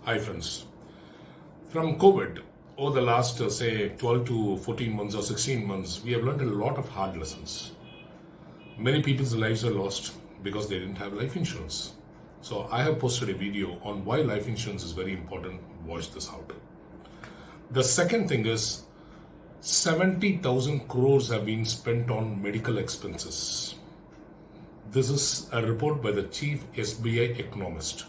Hi friends. From COVID, over the last say 12 to 14 months or 16 months, we have learned a lot of hard lessons. Many people's lives are lost because they didn't have life insurance. So I have posted a video on why life insurance is very important. Watch this out. The second thing is 70,000 crores have been spent on medical expenses. This is a report by the chief SBI economist.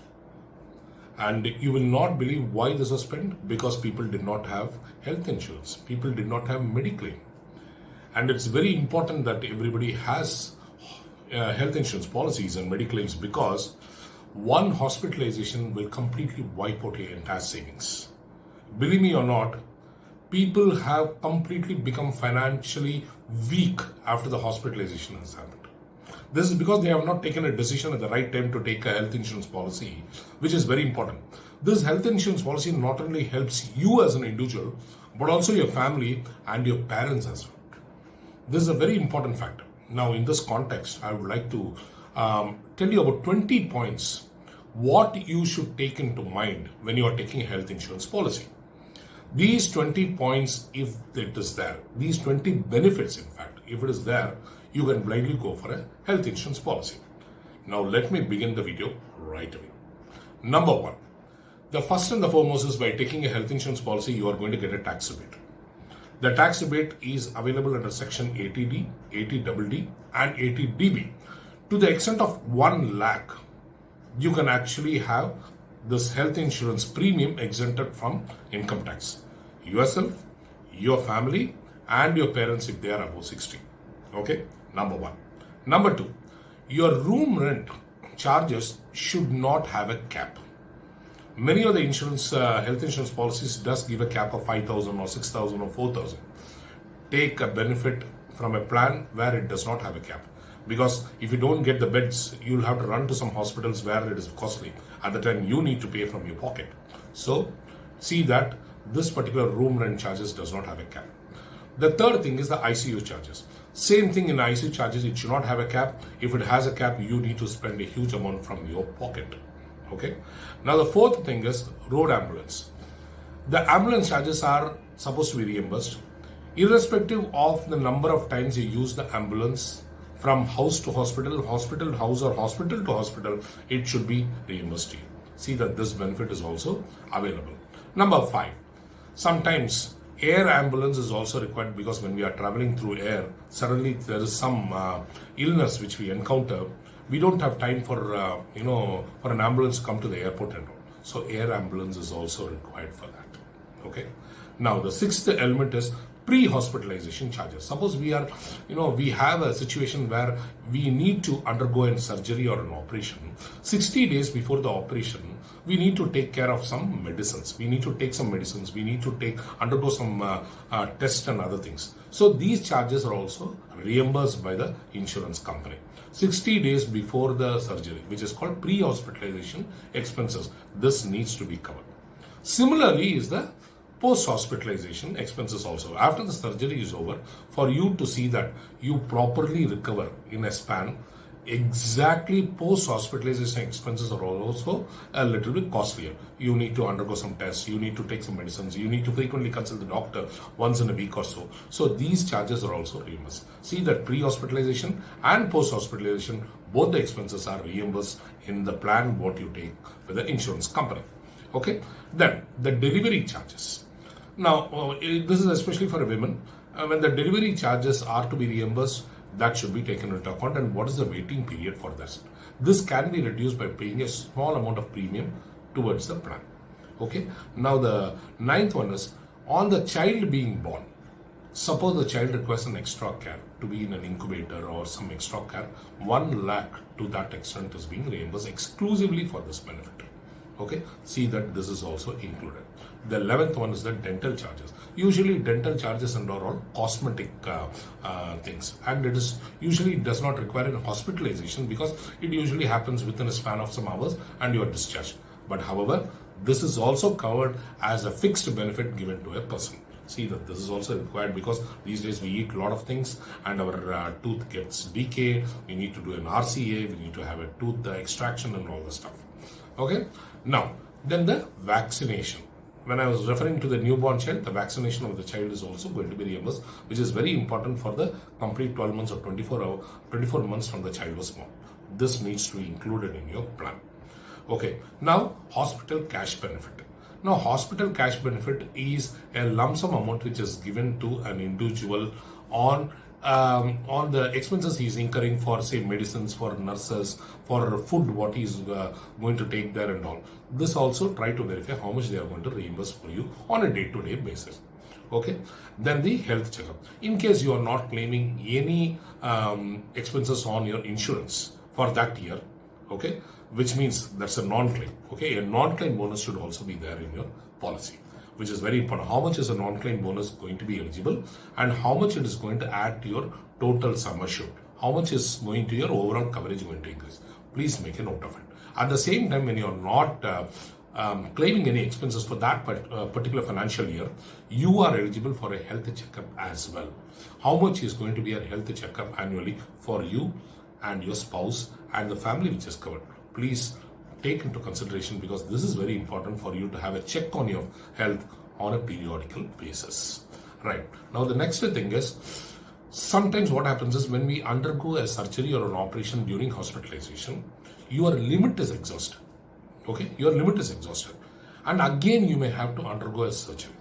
And you will not believe why this was spent, because people did not have health insurance. People did not have Mediclaim. And it's very important that everybody has health insurance policies and Mediclaims, because one hospitalization will completely wipe out your entire savings. Believe me or not, people have completely become financially weak after the hospitalization has happened. This is because they have not taken a decision at the right time to take a health insurance policy, which is very important. This health insurance policy not only helps you as an individual, but also your family and your parents as well. This is a very important factor. Now, in this context, I would like to tell you about 20 points what you should take into mind when you are taking a health insurance policy. These 20 points, if it is there, these 20 benefits, in fact, if it is there, you can blindly go for a health insurance policy. Now, let me begin the video right away. Number one, the first and the foremost is by taking a health insurance policy, you are going to get a tax rebate. The tax rebate is available under section 80D, 80DD, and 80DB. To the extent of 1 lakh, you can actually have this health insurance premium exempted from income tax. Yourself, your family, and your parents if they are above 60. Okay, number one. Number two, your room rent charges should not have a cap. Many of the health insurance policies does give a cap of 5,000 or 6,000 or 4,000. Take a benefit from a plan where it does not have a cap. Because if you don't get the beds, you'll have to run to some hospitals where it is costly. At the time, you need to pay from your pocket. So, see that this particular room rent charges does not have a cap. The third thing is the ICU charges. Same thing in ICU charges, it should not have a cap. If it has a cap, you need to spend a huge amount from your pocket. Okay. Now the fourth thing is road ambulance. The ambulance charges are supposed to be reimbursed, irrespective of the number of times you use the ambulance from house to hospital, hospital to house, or hospital to hospital. It should be reimbursed to you. See that this benefit is also available. Number five, sometimes air ambulance is also required, because when we are traveling through air, suddenly there is some illness which we encounter. We don't have time for for an ambulance to come to the airport and all. So air ambulance is also required for that. Okay. Now the sixth element is pre-hospitalization charges. Suppose we are, we have a situation where we need to undergo a surgery or an operation. 60 days before the operation, we need to take care of some medicines. We need to take some medicines. We need to undergo some tests and other things. So these charges are also reimbursed by the insurance company. 60 days before the surgery, which is called pre-hospitalization expenses. This needs to be covered. Similarly is the post-hospitalization expenses also. After the surgery is over, for you to see that you properly recover in a span, exactly post-hospitalization expenses are also a little bit costlier. You need to undergo some tests, you need to take some medicines, you need to frequently consult the doctor once in a week or so. So these charges are also reimbursed. See that pre-hospitalization and post-hospitalization, both the expenses are reimbursed in the plan what you take with the insurance company. Okay, then the delivery charges. Now, this is especially for women. When the delivery charges are to be reimbursed, that should be taken into account. And what is the waiting period for this? This can be reduced by paying a small amount of premium towards the plan. Okay. Now, the ninth one is on the child being born. Suppose the child requires an extra care to be in an incubator or some extra care, 1 lakh to that extent is being reimbursed exclusively for this benefit. Okay, see that this is also included. The 11th one is the dental charges. Usually dental charges and are all cosmetic things, and it is usually does not require a hospitalization, because it usually happens within a span of some hours and you are discharged. But however, this is also covered as a fixed benefit given to a person. See that this is also required, because these days we eat a lot of things and our tooth gets decayed. We need to do an RCA, we need to have a tooth extraction and all the stuff. Okay. Now, Then the vaccination. When I was referring to the newborn child, the vaccination of the child is also going to be reimbursed, which is very important for the complete 12 months or 24 months from the child was born. This needs to be included in your plan. Okay, now hospital cash benefit. Now, hospital cash benefit is a lump sum amount which is given to an individual on the expenses he is incurring for, say, medicines, for nurses, for food, what he is going to take there and all. This also try to verify how much they are going to reimburse for you on a day-to-day basis. Okay, then the health checkup. In case you are not claiming any expenses on your insurance for that year, okay, which means that's a non-claim. Okay, a non-claim bonus should also be there in your policy, which is very important. How much is a non-claim bonus going to be eligible, and how much it is going to add to your total sum assured? How much is going to your overall coverage going to increase? Please make a note of it. At the same time, when you are not claiming any expenses for that particular financial year, you are eligible for a health checkup as well. How much is going to be a health checkup annually for you and your spouse and the family which is covered? Please take into consideration, because this is very important for you to have a check on your health on a periodical basis. Right. Now, the next thing is, sometimes what happens is when we undergo a surgery or an operation during hospitalization, your limit is exhausted. Okay, your limit is exhausted. And again, you may have to undergo a surgery.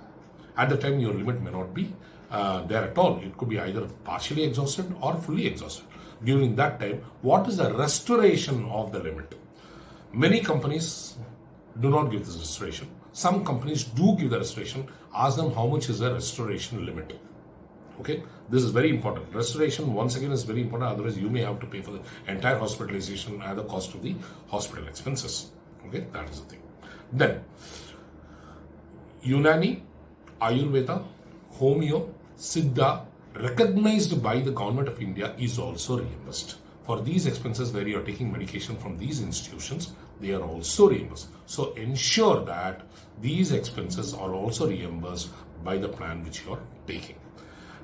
At the time, your limit may not be there at all. It could be either partially exhausted or fully exhausted. During that time, what is the restoration of the limit? Many companies do not give this restoration. Some companies do give the restoration. Ask them how much is the restoration limit. Okay, this is very important. Restoration, once again, is very important. Otherwise, you may have to pay for the entire hospitalization at the cost of the hospital expenses. Okay, that is the thing. Then, Unnai, Ayurveda, Homeo, Siddha, recognized by the Government of India, is also reimbursed. For these expenses where you are taking medication from these institutions, they are also reimbursed. So ensure that these expenses are also reimbursed by the plan which you are taking.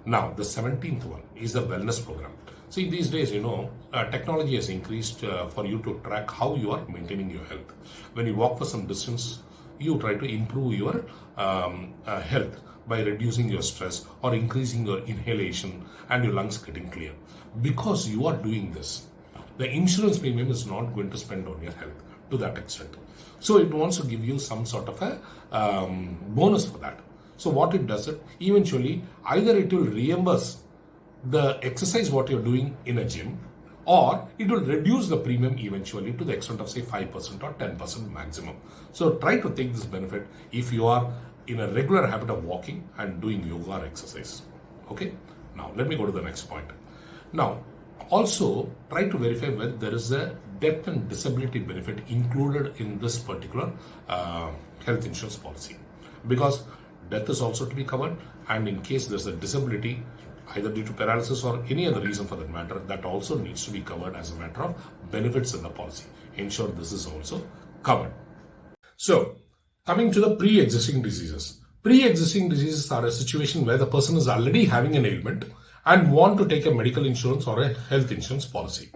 Now, the 17th one is the wellness program. See, these days, technology has increased for you to track how you are maintaining your health. When you walk for some distance, you try to improve your health by reducing your stress or increasing your inhalation and your lungs getting clear. Because you are doing this, the insurance premium is not going to spend on your health to that extent. So it wants to give you some sort of a bonus for that. So what it does, eventually, either it will reimburse the exercise what you're doing in a gym, or it will reduce the premium eventually to the extent of, say, 5% or 10% maximum. So try to take this benefit if you are in a regular habit of walking and doing yoga or exercise. Okay, now let me go to the next point. Now, also try to verify whether there is a death and disability benefit included in this particular health insurance policy, because death is also to be covered, and in case there's a disability, either due to paralysis or any other reason for that matter, that also needs to be covered as a matter of benefits in the policy. Ensure this is also covered. So, coming to the pre-existing diseases. Pre-existing diseases are a situation where the person is already having an ailment and want to take a medical insurance or a health insurance policy.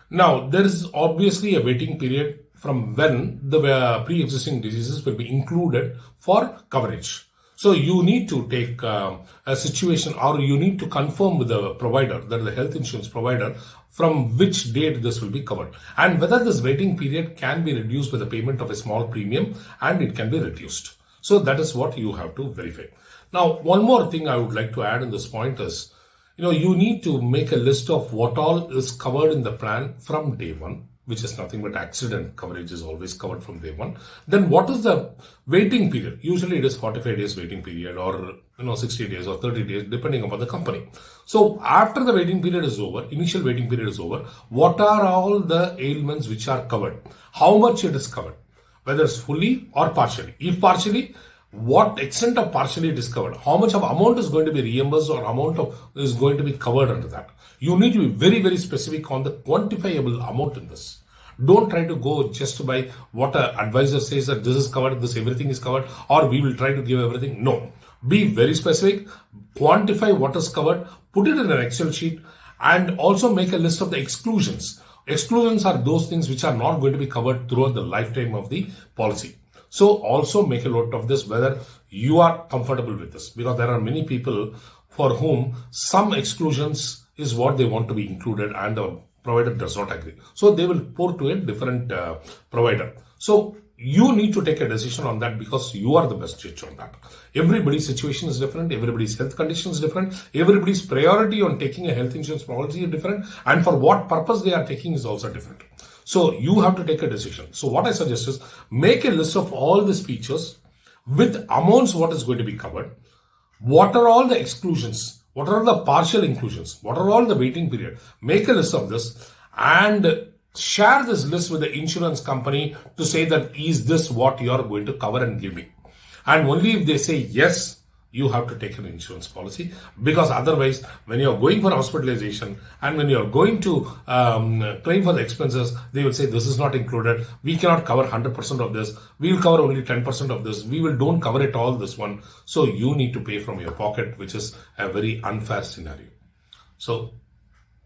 Now, there is obviously a waiting period from when the pre-existing diseases will be included for coverage. So you need to take a situation, or you need to confirm with the provider, that the health insurance provider, from which date this will be covered, and whether this waiting period can be reduced with the payment of a small premium, and it can be reduced. So that is what you have to verify. Now, one more thing I would like to add in this point is, you need to make a list of what all is covered in the plan from day one, which is nothing but accident coverage is always covered from day one. Then what is the waiting period? Usually it is 45 days waiting period, or 60 days or 30 days, depending upon the company. So after the waiting period is over, initial waiting period is over, what are all the ailments which are covered? How much it is covered? Whether it's fully or partially. If partially, what extent of partially it is covered? How much of amount is going to be reimbursed, or amount of is going to be covered under that? You need to be very, very specific on the quantifiable amount in this. Don't try to go just by what an advisor says that this is covered, this everything is covered, or we will try to give everything. No. Be very specific, quantify what is covered, put it in an Excel sheet, and also make a list of the exclusions. Exclusions are those things which are not going to be covered throughout the lifetime of the policy. So also make a note of this, whether you are comfortable with this, because there are many people for whom some exclusions is what they want to be included and the provider does not agree. So they will port to a different provider. So you need to take a decision on that, because you are the best judge on that. Everybody's situation is different. Everybody's health condition is different. Everybody's priority on taking a health insurance policy is different. And for what purpose they are taking is also different. So you have to take a decision. So what I suggest is make a list of all these features with amounts what is going to be covered. What are all the exclusions? What are the partial inclusions? What are all the waiting period? Make a list of this and share this list with the insurance company to say that is this what you are going to cover and give me. And only if they say yes, you have to take an insurance policy, because otherwise when you are going for hospitalization and when you are going to claim for the expenses, they will say this is not included. We cannot cover 100% of this. We will cover only 10% of this. We will don't cover it all, this one. So you need to pay from your pocket, which is a very unfair scenario. So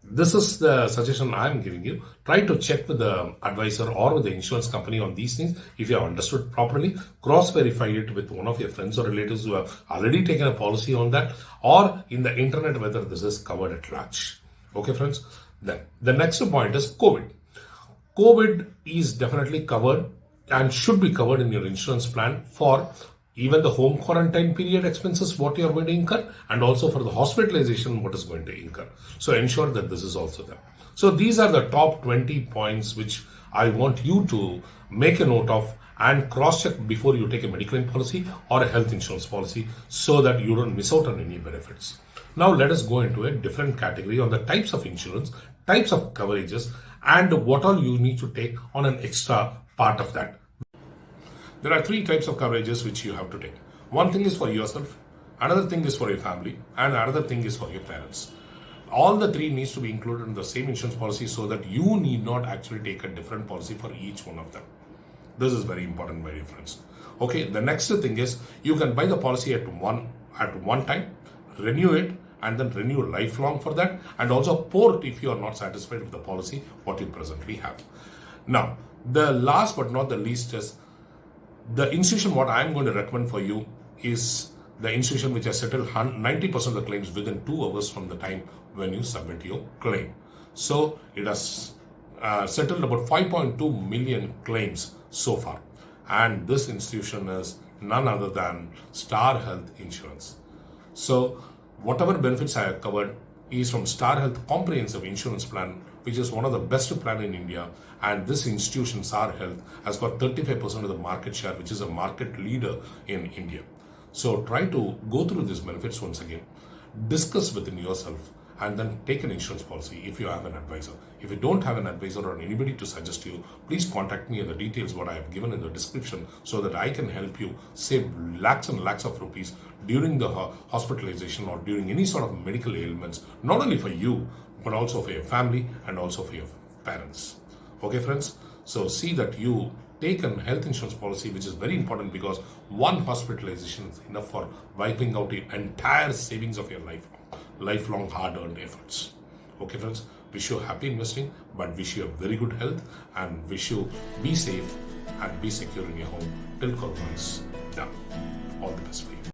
this is the suggestion I'm giving you. Try to check with the advisor or with the insurance company on these things. If you have understood properly, cross-verify it with one of your friends or relatives who have already taken a policy on that, or in the internet whether this is covered at large. Okay, friends? Then the next point is COVID. COVID is definitely covered and should be covered in your insurance plan for even the home quarantine period expenses, what you are going to incur, and also for the hospitalization, what is going to incur. So ensure that this is also there. So these are the top 20 points which I want you to make a note of and cross-check before you take a medical policy or a health insurance policy, so that you don't miss out on any benefits. Now let us go into a different category on the types of insurance, types of coverages, and what all you need to take on an extra part of that. There are three types of coverages which you have to take. One thing is for yourself, another thing is for your family, and another thing is for your parents. All the three needs to be included in the same insurance policy, so that you need not actually take a different policy for each one of them. This is very important, my dear friends. Okay, the next thing is you can buy the policy at one time, renew it, and then renew lifelong for that, and also port if you are not satisfied with the policy what you presently have. Now, the last but not the least is the institution what I am going to recommend for you is the institution which has settled 90% of the claims within 2 hours from the time when you submit your claim. So it has settled about 5.2 million claims so far. And this institution is none other than Star Health Insurance. So whatever benefits I have covered is from Star Health Comprehensive Insurance Plan, which is one of the best plan in India. And this institution, Star Health, has got 35% of the market share, which is a market leader in India. So try to go through these benefits once again, discuss within yourself, and then take an insurance policy if you have an advisor. If you don't have an advisor or anybody to suggest you, please contact me at the details what I have given in the description, so that I can help you save lakhs and lakhs of rupees during the hospitalization or during any sort of medical ailments, not only for you, but also for your family and also for your parents. Okay, friends? So see that you take a health insurance policy, which is very important, because one hospitalization is enough for wiping out the entire savings of your lifelong hard-earned efforts. Okay, friends? Wish you happy investing, but wish you a very good health, and wish you be safe and be secure in your home till corona is done. All the best for you.